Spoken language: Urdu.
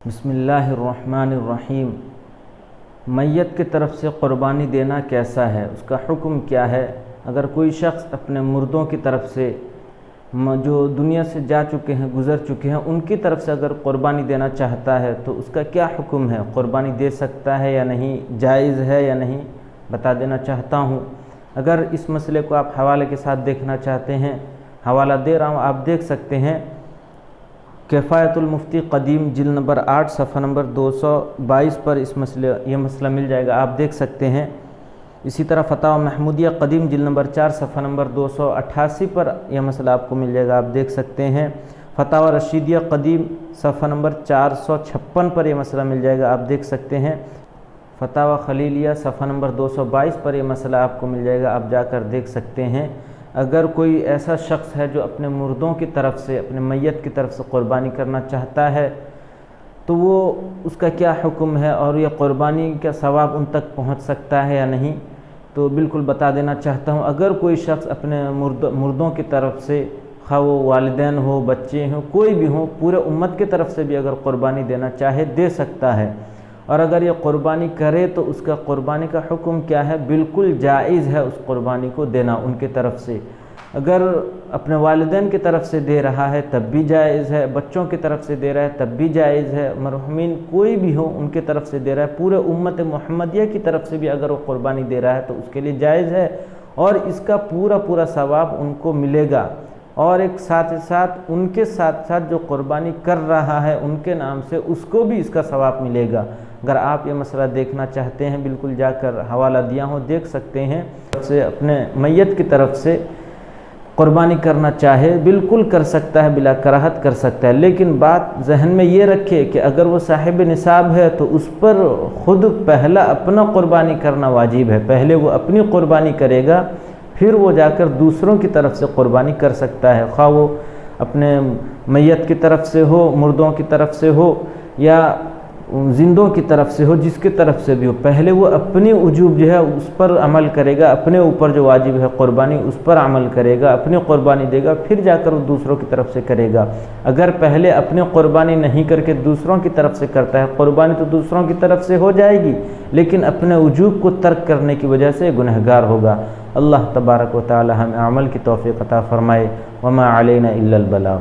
بسم اللہ الرحمن الرحیم۔ میت کی طرف سے قربانی دینا کیسا ہے، اس کا حکم کیا ہے؟ اگر کوئی شخص اپنے مردوں کی طرف سے جو دنیا سے جا چکے ہیں، گزر چکے ہیں، ان کی طرف سے اگر قربانی دینا چاہتا ہے تو اس کا کیا حکم ہے؟ قربانی دے سکتا ہے یا نہیں، جائز ہے یا نہیں، بتا دینا چاہتا ہوں۔ اگر اس مسئلے کو آپ حوالے کے ساتھ دیکھنا چاہتے ہیں، حوالہ دے رہا ہوں، آپ دیکھ سکتے ہیں۔ کفایت المفتی قدیم جلد نمبر 8 صفحہ نمبر 222 پر یہ مسئلہ مل جائے گا، آپ دیکھ سکتے ہیں۔ اسی طرح فتاوی محمودیہ قدیم جلد نمبر 4 صفحہ نمبر 288 پر یہ مسئلہ آپ کو مل جائے گا، آپ دیکھ سکتے ہیں۔ فتاوی رشیدیہ قدیم صفحہ نمبر 456 پر یہ مسئلہ مل جائے گا، آپ دیکھ سکتے ہیں۔ فتاوی خلیلیہ صفحہ نمبر 222 پر یہ مسئلہ آپ کو مل جائے گا، آپ جا کر دیکھ سکتے ہیں۔ اگر کوئی ایسا شخص ہے جو اپنے مردوں کی طرف سے، اپنے میت کی طرف سے قربانی کرنا چاہتا ہے تو وہ اس کا کیا حکم ہے، اور یہ قربانی کا ثواب ان تک پہنچ سکتا ہے یا نہیں، تو بالکل بتا دینا چاہتا ہوں۔ اگر کوئی شخص اپنے مردوں کی طرف سے، خواہ وہ والدین ہو، بچے ہوں، کوئی بھی ہوں، پورے امت کی طرف سے بھی اگر قربانی دینا چاہے دے سکتا ہے، اور اگر یہ قربانی کرے تو اس کا قربانی کا حکم کیا ہے؟ بالکل جائز ہے اس قربانی کو دینا ان کی طرف سے۔ اگر اپنے والدین کی طرف سے دے رہا ہے تب بھی جائز ہے، بچوں کی طرف سے دے رہا ہے تب بھی جائز ہے، مرحومین کوئی بھی ہو ان کی طرف سے دے رہا ہے، پورے امت محمدیہ کی طرف سے بھی اگر وہ قربانی دے رہا ہے تو اس کے لیے جائز ہے، اور اس کا پورا ثواب ان کو ملے گا۔ اور ایک ساتھ ان کے ساتھ جو قربانی کر رہا ہے ان کے نام سے اس کو بھی اس کا ثواب ملے گا۔ اگر آپ یہ مسئلہ دیکھنا چاہتے ہیں، بالکل جا کر حوالہ دیا ہوں، دیکھ سکتے ہیں۔ اپنے میت کی طرف سے قربانی کرنا چاہے بالکل کر سکتا ہے، بلا کراہت کر سکتا ہے، لیکن بات ذہن میں یہ رکھے کہ اگر وہ صاحب نصاب ہے تو اس پر خود پہلا اپنا قربانی کرنا واجب ہے۔ پہلے وہ اپنی قربانی کرے گا، پھر وہ جا کر دوسروں کی طرف سے قربانی کر سکتا ہے، خواہ وہ اپنے میت کی طرف سے ہو، مردوں کی طرف سے ہو، یا زندوں کی طرف سے ہو، جس کی طرف سے بھی ہو۔ پہلے وہ اپنی وجوب جو ہے اس پر عمل کرے گا، اپنے اوپر جو واجب ہے قربانی اس پر عمل کرے گا، اپنی قربانی دے گا، پھر جا کر وہ دوسروں کی طرف سے کرے گا۔ اگر پہلے اپنی قربانی نہیں کر کے دوسروں کی طرف سے کرتا ہے، قربانی تو دوسروں کی طرف سے ہو جائے گی، لیکن اپنے وجوب کو ترک کرنے کی وجہ سے گنہگار ہوگا۔ اللہ تبارک و تعالی ہمیں عمل کی توفیق عطا فرمائے۔ وما علینا الا البلاغ۔